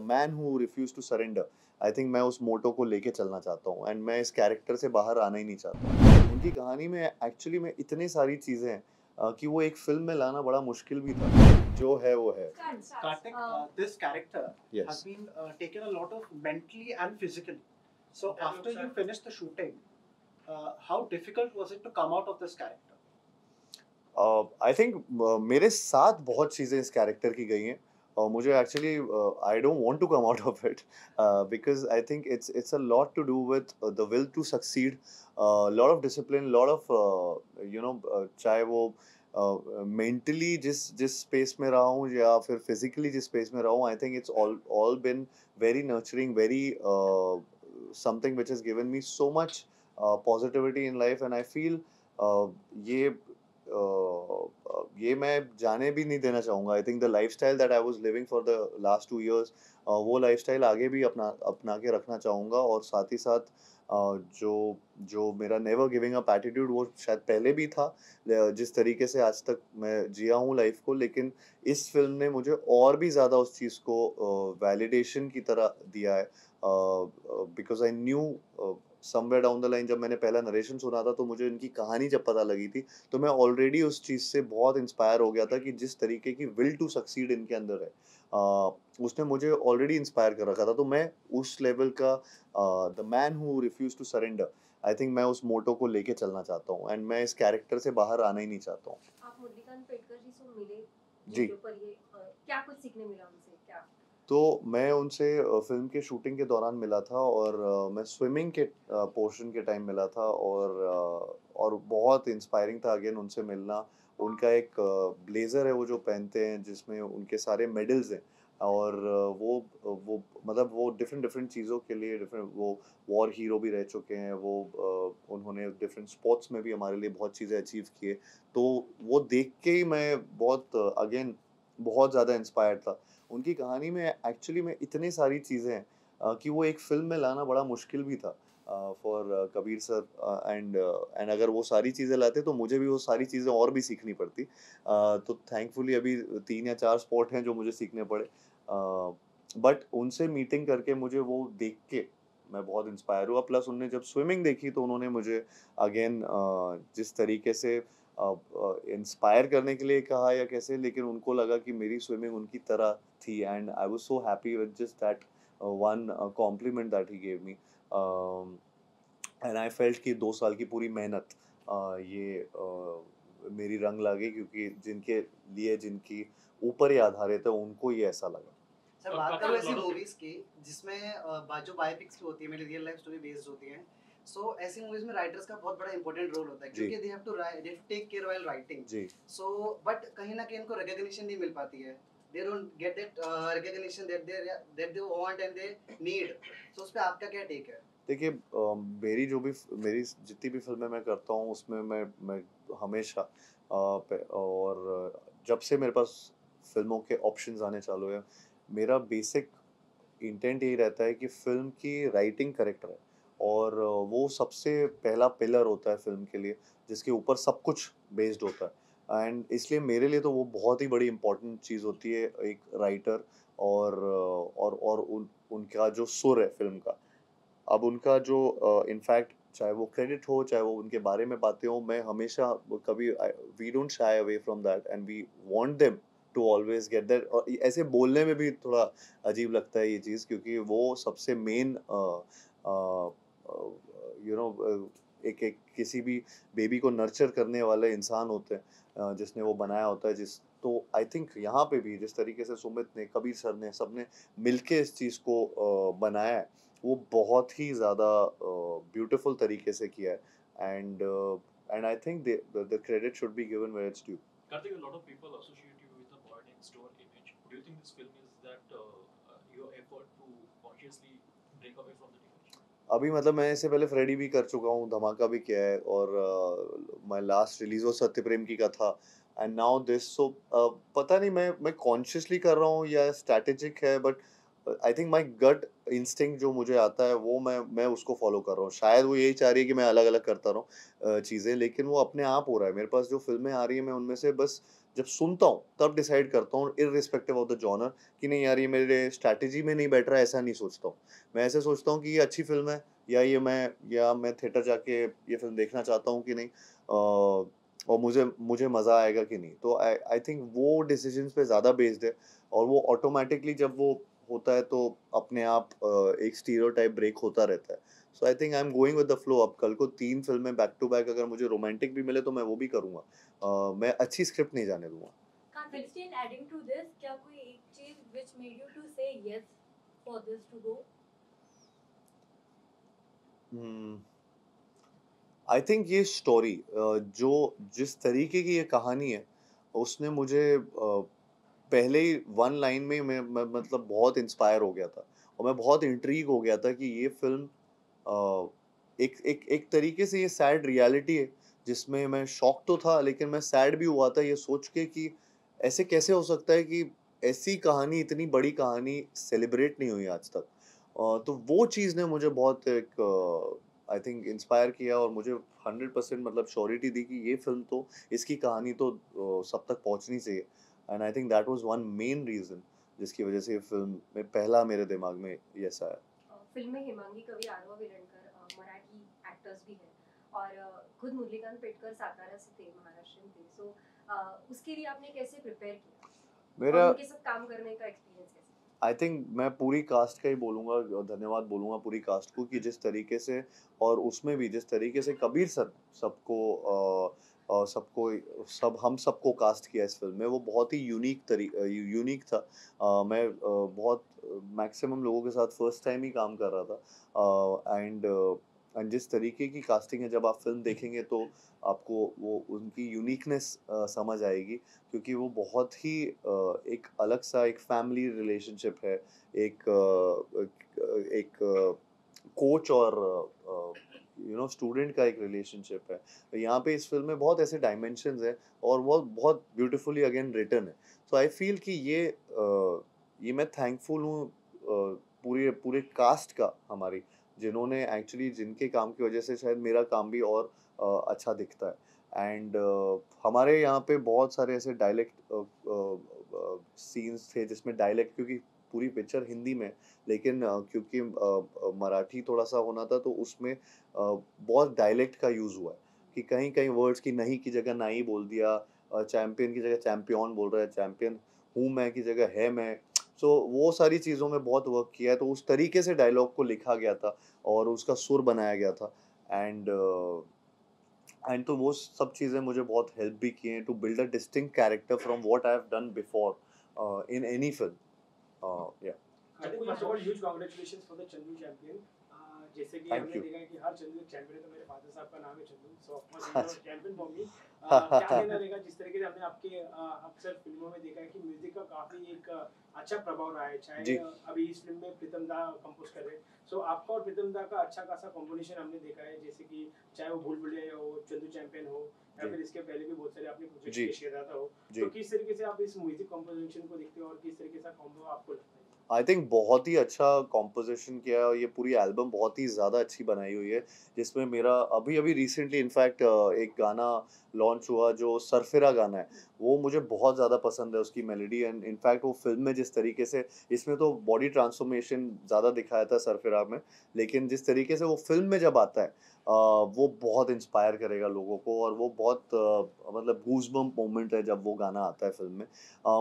Man who refuse to surrender. I think मैं उस मोटो को लेके चलना चाहता हूँ एंड मैं इस कैरेक्टर से बाहर आना ही नहीं चाहता। उनकी कहानी में एक्चुअली में इतनी सारी चीज़ें हैं कि वो एक फ़िल्म में लाना बड़ा मुश्किल भी था। जो है वो है। Kartik, this character Yes. has been taken a lot of mentally and physically. So after you finished the shooting, how difficult was it to come out of this character? I think मेरे साथ बहुत चीज़ें इस character की गई हैं और मुझे actually I don't want to come out of it because I think it's a lot to do with the will to succeed, lot of discipline, lot of चाहे वो मेंटली जिस जिस स्पेस में रहा हूँ या फिर फिजिकली जिस स्पेस में रहा हूँ, आई think it's all been very nurturing, very something which has given me so much positivity in life and I feel ये ये मैं जाने भी नहीं देना चाहूँगा। आई think the lifestyle that I was living for the last 2 years, वो lifestyle आगे भी अपना के रखना चाहूँगा और साथ ही साथ जो जो मेरा नेवर गिविंग अप एटीट्यूड वो शायद पहले भी था, जिस तरीके से आज तक मैं जिया हूँ लाइफ़ को, लेकिन इस फ़िल्म ने मुझे और भी ज़्यादा उस चीज़ को वैलिडेशन की तरह दिया है। Because I knew somewhere down the line जब मैंने पहला नरेशन सुना था तो मुझे इनकी कहानी जब पता लगी थी तो मैं ऑलरेडी उस चीज़ से बहुत इंस्पायर हो गया था कि जिस तरीके की विल टू सक्सीड इनके अंदर है, उसने मुझे ऑलरेडी इंस्पायर कर रखा था। तो मैं उस लेवल का the man who refuse to surrender, I think मैं उस मोटो को लेके चलना चाहता हूँ एंड मैं इस कैरेक्टर से बाहर आना ही नहीं चाहता हूँ। आप मुरलीकांत पेडकर जी से मिले जी। वीडियो पर ये क्या कुछ सीखने मिला उनसे क्या? तो मैं उनसे फ़िल्म के शूटिंग के दौरान मिला था और मैं स्विमिंग के पोर्शन के टाइम मिला था और बहुत इंस्पायरिंग था अगेन उनसे मिलना। उनका एक ब्लेज़र है वो जो पहनते हैं जिसमें उनके सारे मेडल्स हैं और वो मतलब वो डिफ़रेंट डिफ़रेंट चीज़ों के लिए डिफ़रेंट, वो वॉर हीरो भी रह चुके हैं। वो उन्होंने डिफ़रेंट स्पोर्ट्स में भी हमारे लिए बहुत चीज़ें अचीव किए। तो वो देख के ही मैं बहुत अगेन बहुत ज़्यादा इंस्पायर्ड था। उनकी कहानी में एक्चुअली में इतनी सारी चीज़ें हैं कि वो एक फ़िल्म में लाना बड़ा मुश्किल भी था फॉर कबीर सर एंड अगर वो सारी चीज़ें लाते तो मुझे भी वो सारी चीज़ें और भी सीखनी पड़ती। तो थैंकफुली अभी 3 या 4 स्पॉट हैं जो मुझे सीखने पड़े। बट उनसे मीटिंग करके मुझे वो देख के मैं बहुत इंस्पायर हुआ। प्लस उन्होंने जब स्विमिंग देखी तो उन्होंने मुझे अगेन जिस तरीके से इंस्पायर करने के लिए कहा या कैसे, लेकिन उनको लगा कि मेरी स्विमिंग उनकी तरह थी and I was so happy with just that one compliment that he gave me and I felt कि 2 साल की पूरी मेहनत ये मेरी रंग ला गई क्योंकि जिनके लिए जिनकी ऊपर ही आधारित है उनको ये ऐसा लगा। सर बात करो ऐसी मूवीज की जिसमें जो बायोपिक्स होती है मेरी रियल लाइफ स्टोरी बेस्ड होती हैं, सो ऐसी मूवीज में राइटर्स का बहुत बड़ा इंपॉर्टेंट रोल होता है जी। क्योंकि they have to take care while writing. जी। सो बट कहीं ना कहीं इनको रिकॉग्निशन नहीं मिल पाती है, they don't get that recognition that they want and they need. So उस पे आपका क्या टेक है? देखिए मेरी जितनी भी फ़िल्में मैं करता हूँ उसमें मैं हमेशा और जब से मेरे पास फ़िल्मों के ऑप्शंस आने चालू हुए, मेरा बेसिक इंटेंट यही रहता है कि फ़िल्म की राइटिंग करेक्ट रहे और वो सबसे पहला पिलर होता है फ़िल्म के लिए, जिसके ऊपर सब कुछ बेस्ड होता है एंड इसलिए मेरे लिए तो वो बहुत ही बड़ी इम्पोर्टेंट चीज़ होती है एक राइटर और उनका जो सुर है फ़िल्म का। अब उनका जो इनफैक्ट चाहे वो क्रेडिट हो, चाहे वो उनके बारे में बातें हों, मैं हमेशा कभी we don't shy away from that and we want them to always get that. और ऐसे बोलने में भी थोड़ा अजीब लगता है ये चीज़ क्योंकि वो सबसे मेन अ, एक एक किसी भी बेबी को नर्चर करने वाले इंसान होते हैं जिसने वो बनाया होता है जिस तो आई थिंक यहाँ पे भी जिस तरीके से सुमित ने, कबीर सर ने, सबने मिलके इस चीज़ को बनाया है, वो बहुत ही ज़्यादा ब्यूटीफुल तरीके से किया है and I think the credit should be given where it's due. Karthik, a lot of people associate you with the boy next door image. Do you think this film is that your effort to consciously break away from that image? अभी मतलब मैं इससे पहले Freddy भी कर चुका हूँ, धमाका भी किया है और माय लास्ट रिलीज़ वो सत्यप्रेम की का था एंड नाउ दिस। सो पता नहीं मैं कॉन्शियसली कर रहा हूँ या स्ट्रैटेजिक है, but I think my gut instinct जो मुझे आता है वो मैं उसको फ़ॉलो कर रहा हूँ। शायद वो यही चाह रही है कि मैं अलग-अलग करता रहूँ चीज़ें, लेकिन वो अपने आप हो रहा है। मेरे पास जो फ़िल्में आ रही हैं मैं उनमें से बस जब सुनता हूँ तब डिसाइड करता हूँ इररिस्पेक्टिव ऑफ द जॉनर कि नहीं यार ये मेरे स्ट्रैटेजी में नहीं बैठ रहा है, ऐसा नहीं सोचता हूँ। मैं ऐसे सोचता हूँ कि ये अच्छी फ़िल्म है या मैं थिएटर जाके ये फ़िल्म देखना चाहता हूँ कि नहीं, और मुझे मुझे मज़ा आएगा कि नहीं। तो आई थिंक वो डिसीजंस पे ज़्यादा बेस्ड है, और वो ऑटोमैटिकली जब वो होता है तो अपने आप एक स्टीरियोटाइप ब्रेक होता रहता है। So I think I am going with the flow. अब कल को 3 फ़िल्में बैक टू बैक अगर मुझे रोमांटिक भी मिले तो मैं वो भी करूँगा। मैं अच्छी स्क्रिप्ट नहीं जाने दूँगा। Christine, adding to this, क्या कोई एक चीज which made you to say yes for this to go? I think ये स्टोरी जो जिस तरीके की ये कहानी है, उसने मुझे पहले ही वन लाइन में मैं मतलब बहुत इंस्पायर हो गया था, और मैं बहुत इंट्रीग हो गया था कि ये फ़िल्म एक तरीके से ये सैड रियलिटी है, जिसमें मैं शॉक तो था लेकिन मैं सैड भी हुआ था ये सोच के कि ऐसे कैसे हो सकता है कि ऐसी कहानी, इतनी बड़ी कहानी सेलिब्रेट नहीं हुई आज तक। तो वो चीज़ ने मुझे बहुत एक आई थिंक इंस्पायर किया, और मुझे 100% मतलब श्योरिटी दी कि ये फ़िल्म तो, इसकी कहानी तो सब तक पहुँचनी चाहिए। And I think that was one main reason जिसकी वजह से ये फ़िल्म में पहला मेरे दिमाग में यस आया। फिल्म में हेमांगी कवि, आरवा विलणकर मराठी एक्टर्स भी हैं, और खुद मुरलीकांत पेटकर सातारा से थे, महाराष्ट्रियन थे। सो उसके लिए आपने कैसे प्रिपेयर किया और मेरा उनके साथ काम करने का एक्सपीरियंस कैसा? आई थिंक मैं पूरी कास्ट का ही बोलूँगा, धन्यवाद बोलूँगा पूरी कास्ट को कि जिस तरीके से, और उसमें भी जिस तरीके से कबीर सर सबको हम सबको कास्ट किया इस फ़िल्म में, वो बहुत ही यूनिक था। मैं बहुत मैक्सिमम लोगों के साथ फर्स्ट टाइम ही काम कर रहा था। एंड जिस तरीके की कास्टिंग है, जब आप फ़िल्म देखेंगे तो आपको वो उनकी यूनिकनेस समझ आएगी, क्योंकि वो बहुत ही एक अलग सा एक फैमिली रिलेशनशिप है, एक कोच और स्टूडेंट का एक रिलेशनशिप है। यहाँ पे इस फ़िल्म में बहुत ऐसे डायमेंशंस हैं, और वो बहुत ब्यूटीफुली अगेन रिटन है। सो आई फ़ील कि ये मैं थैंकफुल हूँ पूरे पूरे कास्ट का, हमारी, जिन्होंने एक्चुअली जिनके काम की वजह से शायद मेरा काम भी और अच्छा दिखता है। एंड हमारे यहाँ पे बहुत सारे ऐसे सीन्स थे जिसमें डायलेक्ट, क्योंकि पूरी पिक्चर हिंदी में, लेकिन क्योंकि मराठी थोड़ा-सा होना था तो उसमें बहुत डायलेक्ट का यूज़ हुआ है, कि कहीं-कहीं वर्ड्स की नहीं की जगह नाही बोल दिया, चैंपियन की जगह चैंपियन बोल रहा है, चैंपियन हूँ मैं की जगह है मैं। सो वो सारी चीज़ों में बहुत वर्क किया है, तो उस तरीके से डायलॉग को लिखा गया था और उसका सुर बनाया गया था। एंड तो वो सब चीज़ें मुझे बहुत हेल्प भी की हैं to build a distinct character from what I have done before in any film. या I think first of all, huge congratulations for the Chandu champion. जैसे कि Thank हमने you. देखा है कि हर चंदू एक चैंपियन है, तो मेरे फादर साहब का नाम है चंदू, सो of course he is champion for me. क्या कहना रहेगा, जिस तरीके से हमने आपके अक्सर फिल्मों में देखा है कि म्यूजिक का काफी एक अच्छा प्रभाव रहा है, जी। चाहे अभी इस फिल्म में प्रीतम दा कंपोज कर रहे हैं, सो आपका और प्रीतम दा का अच्छा खासा कॉम्बिनेशन हमने देखा है, जैसे कि चाहे वो भूल भुलैया हो, चंदू चैंपियन हो, या जी। फिर इसके पहले भी बहुत सारे आपने प्रोजेक्ट जी। किए, शेरदादा हो, जी। तो किस तरीके से आप इस म्यूजिक कॉम्पोजिशन को देखते हो और किस तरीके से कॉम्बो आपको लगता है? आई थिंक बहुत ही अच्छा कॉम्पोजिशन किया है, और ये पूरी एल्बम बहुत ही ज़्यादा अच्छी बनाई हुई है, जिसमें मेरा अभी अभी रिसेंटली इनफैक्ट एक गाना लॉन्च हुआ जो सरफिरा गाना है, वो मुझे बहुत ज़्यादा पसंद है, उसकी मेलोडी। एंड इनफैक्ट वो फिल्म में जिस तरीके से, इसमें तो बॉडी ट्रांसफॉर्मेशन ज़्यादा दिखाया था सरफिरा में, लेकिन जिस तरीके से वो फिल्म में जब आता है वो बहुत इंस्पायर करेगा लोगों को, और वो बहुत मतलब गूज़बम्प मोमेंट है जब वो गाना आता है फिल्म में।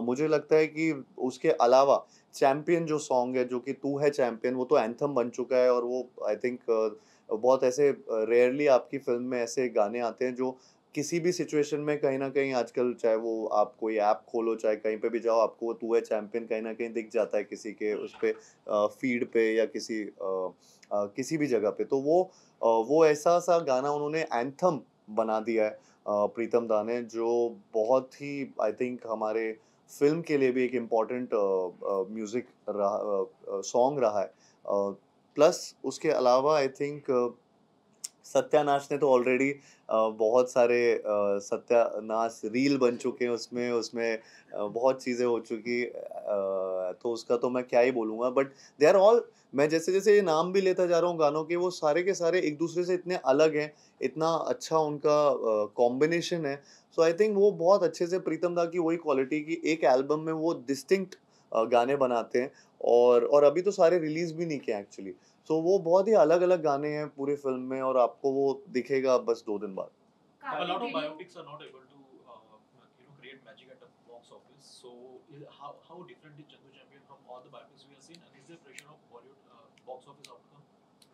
मुझे लगता है कि उसके अलावा चैंपियन जो सॉन्ग है, जो कि तू है चैंपियन, वो तो एंथम बन चुका है, और वो आई थिंक बहुत ऐसे रेयरली आपकी फ़िल्म में ऐसे गाने आते हैं जो किसी भी सिचुएशन में कहीं न कहीं आजकल, चाहे वो आप कोई ऐप खोलो, चाहे कहीं पे भी जाओ, आपको वो तू है चैंपियन कहीं न कहीं दिख जाता है किसी के उस पे फ़ीड पे या किसी भी जगह पे। तो वो ऐसा-सा गाना उन्होंने एंथम बना दिया है प्रीतम दा ने, जो बहुत ही आई थिंक हमारे फ़िल्म के लिए भी एक इम्पोर्टेंट म्यूज़िक सॉन्ग रहा है। प्लस उसके अलावा आई थिंक सत्यानाश ने तो ऑलरेडी बहुत सारे सत्यानाश रील बन चुके हैं उसमें उसमें बहुत चीज़ें हो चुकी तो उसका तो मैं क्या ही बोलूँगा बट दे आर ऑल मैं जैसे जैसे ये नाम भी लेता जा रहा हूँ गानों के वो सारे के सारे एक दूसरे से इतने अलग हैं इतना अच्छा उनका कॉम्बिनेशन है सो आई थिंक वो बहुत अच्छे से प्रीतम दा की वही क्वालिटी की एक एल्बम में वो डिस्टिंक्ट गाने बनाते हैं और अभी तो सारे रिलीज भी नहीं किए एक्चुअली सो वो बहुत ही अलग-अलग गाने हैं पूरे फ़िल्म में और आपको वो दिखेगा बस 2 दिन बाद। A काफी lot of video biopics are not able to, create magic at the box office. So, how different is Chandu Champion from all the biopics we have seen, and is there pressure of Bollywood box office outcome?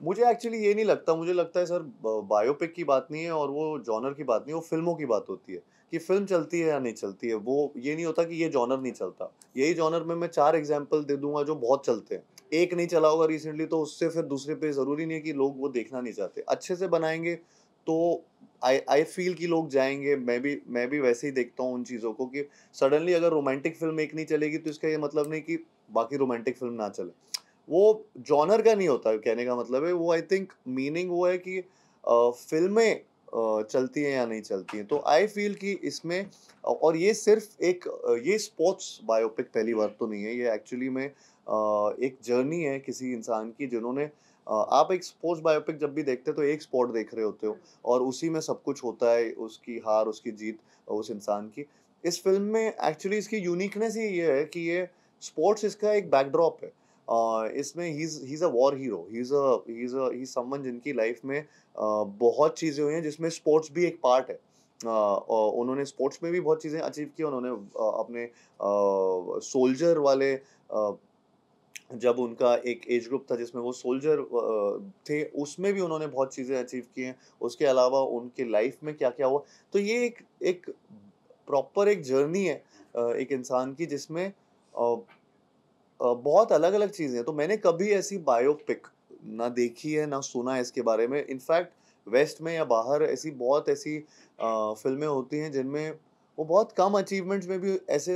मुझे actually ये नहीं लगता मुझे लगता है sir biopic की बात नहीं है और वो जॉनर की बात नहीं वो फ़िल्मों की बात होती है कि फ़िल्म चलती है या नहीं चलती है वो ये नहीं होता कि ये जॉनर नहीं चलता। यही जॉनर में मैं 4 एग्ज़ाम्पल दे दूँगा जो बहुत चलते हैं। एक नहीं चला होगा रिसेंटली तो उससे फिर दूसरे पे ज़रूरी नहीं है कि लोग वो देखना नहीं चाहते। अच्छे से बनाएँगे तो आई फ़ील कि लोग जाएँगे मैं भी वैसे ही देखता हूँ उन चीज़ों को कि सडनली अगर रोमांटिक फ़िल्म एक नहीं चलेगी तो इसका ये मतलब नहीं कि बाकी रोमांटिक फ़िल्म ना चले। वो जॉनर का नहीं होता कहने का मतलब है वो आई थिंक मीनिंग वो है कि फ़िल्में चलती हैं या नहीं चलती हैं। तो आई फ़ील कि इसमें और ये सिर्फ़ एक ये स्पोर्ट्स बायोपिक पहली बार तो नहीं है, ये एक्चुअली में एक जर्नी है किसी इंसान की जिन्होंने आप एक स्पोर्ट्स बायोपिक जब भी देखते हो तो एक स्पोर्ट देख रहे होते हो और उसी में सब कुछ होता है, उसकी हार, उसकी जीत उस इंसान की। इस फ़िल्म में एक्चुअली इसकी यूनिकनेस ही ये है कि ये स्पोर्ट्स इसका एक बैकड्रॉप है। इसमें he is a war hero he is someone जिनकी लाइफ में बहुत चीज़ें हुई हैं जिसमें स्पोर्ट्स भी एक पार्ट है। और उन्होंने स्पोर्ट्स में भी बहुत चीज़ें अचीव की उन्होंने अपने सोल्जर वाले जब उनका एक एज ग्रुप था जिसमें वो सोल्जर थे उसमें भी उन्होंने बहुत चीज़ें अचीव की हैं। उसके अलावा उनकी लाइफ में क्या-क्या हुआ तो ये एक एक प्रॉपर एक जर्नी है एक इंसान की जिसमें बहुत अलग-अलग चीज़ें हैं, तो मैंने कभी ऐसी बायोपिक ना देखी है, ना सुना है इसके बारे में। इनफैक्ट वेस्ट में या बाहर ऐसी बहुत ऐसी फ़िल्में होती हैं जिनमें वो बहुत कम अचीवमेंट्स में भी ऐसे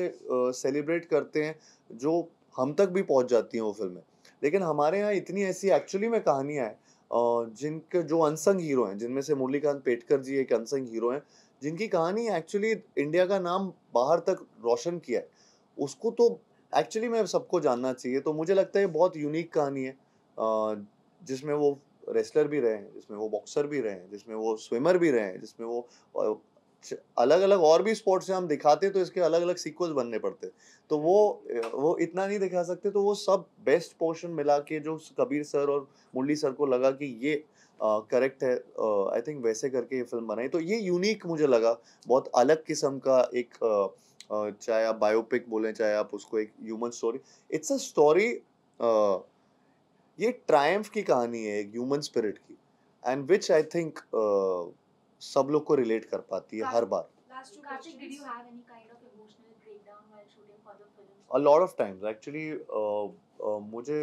सेलिब्रेट करते हैं, जो हम तक भी पहुँच जाती हैं वो फ़िल्में। लेकिन हमारे यहाँ इतनी ऐसी एक्चुअली में कहानियाँ हैं जिनके जो अनसंग हीरो हैं, जिनमें से मुरलीकांत पेटकर जी एक अनसंग हीरो हैं, जिनकी कहानी एक्चुअली इंडिया का नाम बाहर तक रोशन किया है। उसको तो एक्चुअली में सबको जानना चाहिए, तो मुझे लगता है ये बहुत यूनिक कहानी है जिसमें वो रेसलर भी रहे हैं, जिसमें वो बॉक्सर भी रहे हैं, जिसमें वो स्विमर भी रहे हैं, जिसमें वो अलग-अलग और भी स्पोर्ट्स हैं हम दिखाते तो इसके अलग-अलग सीक्वल्स बनने पड़ते। तो वो इतना नहीं दिखा सकते तो वो सब बेस्ट पोर्शन मिला के जो कबीर सर और मुरली सर को लगा कि ये करेक्ट है आई थिंक वैसे करके ये फ़िल्म बनाई। तो ये यूनिक मुझे लगा, बहुत अलग किस्म का एक चाहे आप बायोपिक बोलें, चाहे आप उसको एक human story it's a story ये ट्रायम्फ की कहानी है एक ह्यूमन स्पिरिट की एंड व्हिच आई थिंक सब लोग को रिलेट कर पाती है हर बार। Last two Karthik, did you have any kind of emotional breakdown while shooting for the film? A lot of times actually मुझे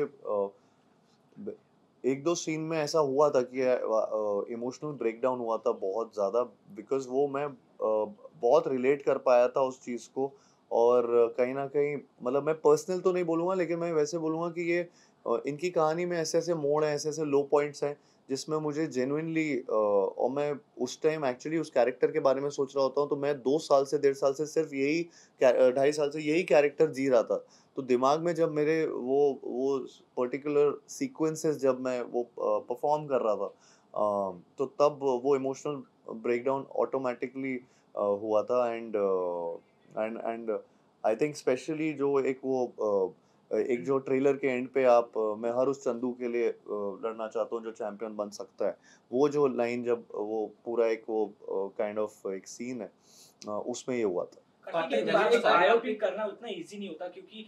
ब- एक दो सीन में ऐसा हुआ था कि इमोशनल ब्रेकडाउन हुआ था बहुत ज़्यादा बिकॉज वो मैं बहुत रिलेट कर पाया था उस चीज़ को और कहीं ना कहीं मतलब मैं पर्सनल तो नहीं बोलूँगा लेकिन मैं वैसे बोलूँगा कि ये इनकी कहानी में ऐसे ऐसे मोड़ हैं ऐसे ऐसे लो पॉइंट्स हैं जिसमें मुझे जेन्युइनली और मैं उस टाइम एक्चुअली उस कैरेक्टर के बारे में सोच रहा होता हूँ तो मैं 2 साल से 1.5 साल से सिर्फ यही 2.5 साल से यही कैरेक्टर जी रहा था तो दिमाग में जब मेरे वो पर्टिकुलर सीक्वेंसेस जब मैं वो परफॉर्म कर रहा था तो तब वो इमोशनल ब्रेकडाउन ऑटोमेटिकली हुआ था एंड आई थिंक स्पेशली जो एक वो एक जो ट्रेलर के एंड पे आप मैं हर उस चंदू के लिए लड़ना चाहता हूँ जो चैंपियन बन सकता है वो जो लाइन जब वो पूरा एक वो काइंड ऑफ एक सीन है उसमें ये हुआ था। कार्तिक, एक एक बायोपिक बायोपिक करना उतना इजी नहीं होता क्योंकि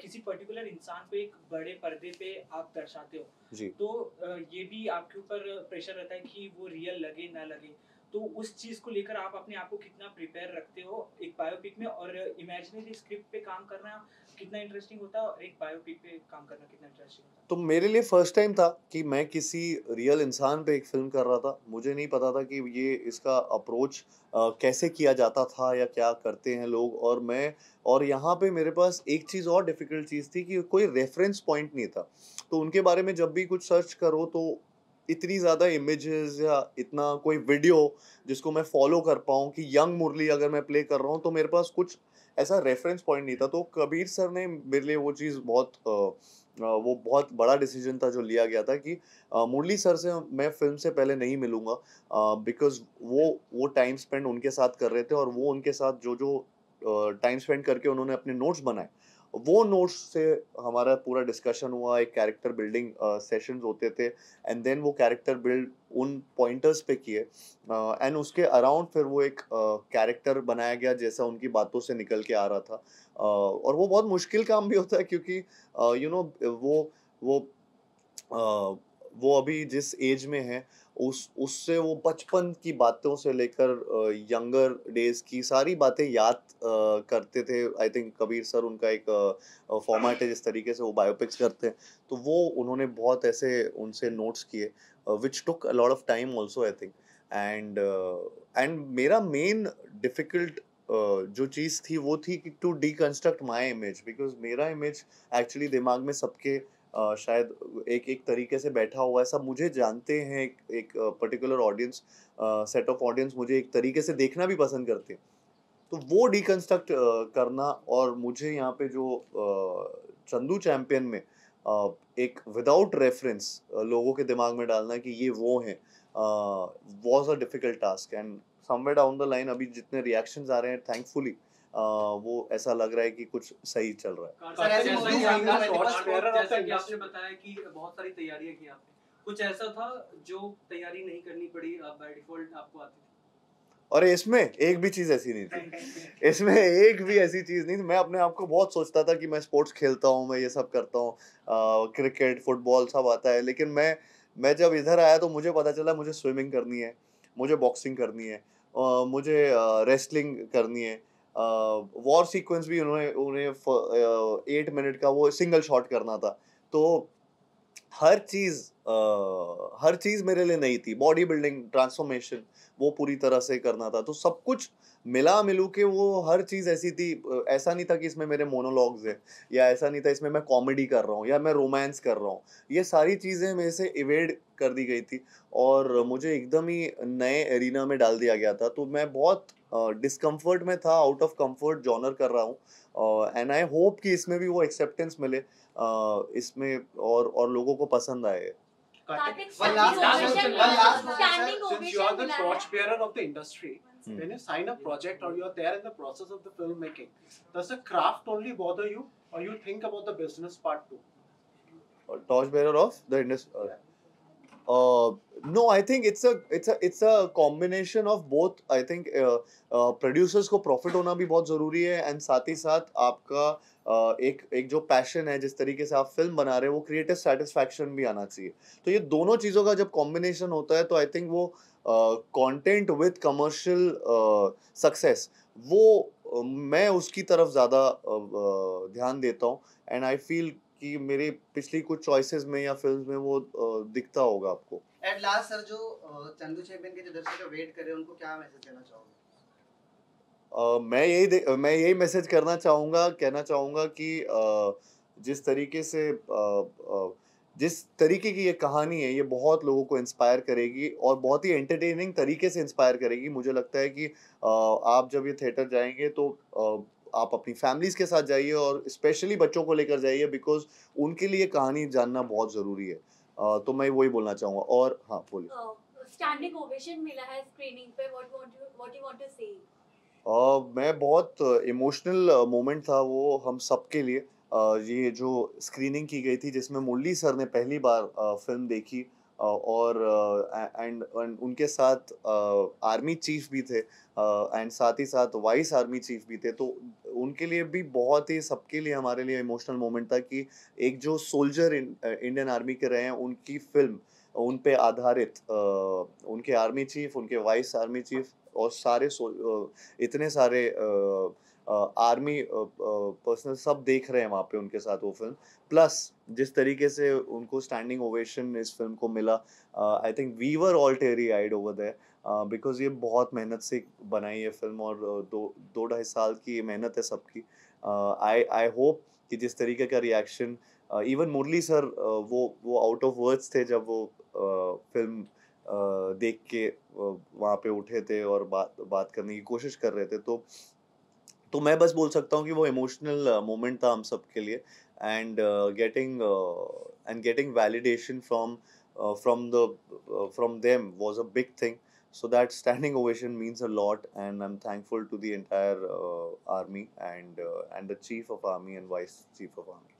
किसी पर्टिकुलर इंसान को एक बड़े पर्दे पे आप दर्शाते हो जी तो ये भी आपके ऊपर प्रेशर रहता है कि वो रियल लगे ना लगे तो उस चीज को लेकर आप अपने आप को कितना प्रिपेयर रखते हो एक बायोपिक में और इमेजिनरी स्क्रिप्ट पे काम करना कितना इंटरेस्टिंग होता है और एक बायोपिक पे काम करना कितना इंटरेस्टिंग होता तो मेरे लिए फर्स्ट टाइम था कि मैं किसी रियल इंसान पे एक फ़िल्म कर रहा था। मुझे नहीं पता था कि ये इसका अप्रोच कैसे किया जाता था या क्या करते हैं लोग और यहाँ पे मेरे पास एक चीज़ और डिफ़िकल्ट चीज़ थी कि कोई रेफ़रेंस पॉइंट नहीं था। तो उनके बारे में जब भी कुछ सर्च करो तो इतनी ज़्यादा इमेजेस या इतना कोई वीडियो जिसको मैं फॉलो कर पाऊँ कि यंग मुरली अगर मैं प्ले कर रहा हूँ तो मेरे पास कुछ ऐसा रेफरेंस पॉइंट नहीं था। तो कबीर सर ने मेरे लिए वो चीज़ बहुत वो बहुत बड़ा डिसीजन था जो लिया गया था कि मुरली सर से मैं फ़िल्म से पहले नहीं मिलूँगा, बिकॉज़ वो टाइम स्पेंड उनके साथ कर रहे थे और वो उनके साथ जो टाइम स्पेंड करके उन्होंने अपने नोट्स बनाए, वो नोट्स से हमारा पूरा डिस्कशन हुआ, एक कैरेक्टर बिल्डिंग सेशंस होते थे एंड देन वो कैरेक्टर बिल्ड उन पॉइंटर्स पे किए एंड उसके अराउंड फिर वो एक कैरेक्टर बनाया गया जैसा उनकी बातों से निकल के आ रहा था। और वो बहुत मुश्किल काम भी होता है क्योंकि यू नो वो अ, वो अभी जिस एज में है उस उससे वो बचपन की बातों से लेकर यंगर डेज की सारी बातें याद करते थे। आई थिंक कबीर सर उनका एक फॉर्मेट है जिस तरीके से वो बायोपिक्स करते हैं, तो वो उन्होंने बहुत ऐसे उनसे नोट्स किए which took a lot of time also I think. And and मेरा मेन डिफिकल्ट जो चीज़ थी वो थी कि to deconstruct my image, because मेरा इमेज एक्चुअली दिमाग में सबके शायद एक एक तरीके से बैठा हुआ है, सब मुझे जानते हैं, एक particular audience, set of audience मुझे एक तरीके से देखना भी पसंद करते हैं। तो वो डिकंस्ट्रक्ट करना और मुझे यहाँ पे जो चंदू चैंपियन में एक विदाउट रेफरेंस लोगों के दिमाग में डालना कि ये वो हैं was a difficult task. And somewhere down the line अभी जितने रिएक्शंस आ रहे हैं थैंकफुली वो ऐसा लग रहा है कि कुछ सही चल रहा है। सर, ऐसी जैसा movies कि आएंगी आपने तो torch bearer of the जैसा कि industry। आपने बताया कि बहुत सारी तैयारियां की आपने, कुछ ऐसा था जो तैयारी नहीं करनी पड़ी, आप बाय डिफॉल्ट आपको आती थी? और इसमें एक भी चीज ऐसी नहीं थी, इसमें एक भी ऐसी चीज नहीं थी। मैं अपने आप को बहुत सोचता था कि मैं स्पोर्ट्स खेलता हूँ, मैं ये सब करता हूँ, क्रिकेट फुटबॉल सब आता है, लेकिन मैं जब इधर आया तो मुझे पता चला मुझे स्विमिंग करनी है, मुझे बॉक्सिंग करनी है, मुझे रेसलिंग करनी है, वॉर सीक्वेंस भी उन्होंने उन्हें 8 मिनट का वो सिंगल शॉट करना था। तो हर चीज मेरे लिए नई थी, बॉडी बिल्डिंग ट्रांसफॉर्मेशन वो पूरी तरह से करना था, तो सब कुछ मिला मिलू के वो हर चीज ऐसी थी। ऐसा नहीं था कि इसमें मेरे मोनोलॉग्स है, या ऐसा नहीं था इसमें मैं कॉमेडी कर रहा हूँ या मैं रोमांस कर रहा हूँ, ये सारी चीजें मेरे से इवेड कर दी गई थी और मुझे एकदम ही नए एरिना में डाल दिया गया था। तो मैं बहुत डिस्कम्फर्ट में था, आउट ऑफ कंफर्ट जॉनर कर रहा हूँ एंड आई होप कि इसमें भी वो एक्सेप्टेंस मिले, इसमें और लोगों को पसंद आए। Kartik, One last standing question, one last ovation, question, standing sir. Since you are ovation the मिला torch है। bearer of the industry, when you sign a project or you are there in the process of the filmmaking, does the craft only bother you, or you think about the business part too? Torch bearer of the industry. No, I think it's a combination of both. I think producers को profit होना भी बहुत जरूरी है and साथ ही साथ आपका एक जो पैशन है, जिस तरीके से आप फिल्म बना रहे हो, वो क्रिएटिव सेटिस्फैक्शन भी आना चाहिए। तो ये दोनों चीजों का जब कॉम्बिनेशन होता है तो आई थिंक वो कंटेंट विद कमर्शियल सक्सेस वो मैं उसकी तरफ ज्यादा ध्यान देता हूँ एंड आई फील कि मेरे पिछली कुछ चॉइसेस में या फिल्म्स में वो दिखता होगा आपको। एट लास्ट सर, जो चंदू चैंपियन के जो दर्शक वेट कर रहे हैं उनको क्या मैसेज देना चाहोगे? मैं यही मैसेज कहना चाहूँगा कि जिस तरीके से जिस तरीके की ये कहानी है, ये बहुत लोगों को इंस्पायर करेगी और बहुत ही एंटरटेनिंग तरीके से इंस्पायर करेगी। मुझे लगता है कि आप जब ये थिएटर जाएंगे तो आप अपनी फैमिलीज के साथ जाइए और स्पेशली बच्चों को लेकर जाइए, बिकॉज उनके लिए कहानी जानना बहुत ज़रूरी है। तो मैं वही बोलना चाहूँगा। और हाँ, बोलिए। स्टैंडिंग ओवेशन मिला है स्क्रीनिंग पे, व्हाट यू वांट टू से? मैं बहुत इमोशनल मोमेंट था वो हम सबके लिए। ये जो स्क्रीनिंग की गई थी जिसमें मुरली सर ने पहली बार फिल्म देखी और एंड उनके साथ आर्मी चीफ भी थे एंड साथ ही साथ वाइस आर्मी चीफ भी थे, तो उनके लिए भी बहुत ही, सबके लिए, हमारे लिए इमोशनल मोमेंट था कि एक जो सोल्जर इंडियन आर्मी के रहे हैं उनकी फिल्म उन पे आधारित, उनके आर्मी चीफ, उनके वाइस आर्मी चीफ और इतने सारे आर्मी पर्सनल सब देख रहे हैं वहाँ पे उनके साथ वो फिल्म। प्लस जिस तरीके से उनको स्टैंडिंग ओवेशन इस फिल्म को मिला, I think we were all teary eyed over there, because ये बहुत मेहनत से बनाई है फिल्म और दो ढाई साल की मेहनत है सबकी। आई होप कि जिस तरीके का रिएक्शन, इवन मुरली सर वो आउट ऑफ वर्ड्स थे जब वो फिल्म देख के वहाँ पे उठे थे और बात करने की कोशिश कर रहे थे, तो मैं बस बोल सकता हूँ कि वो इमोशनल मोमेंट था हम सब के लिए, and getting validation from them was a big thing. So that standing ovation means a lot, and I'm thankful to the entire army and the chief of army and vice chief of army.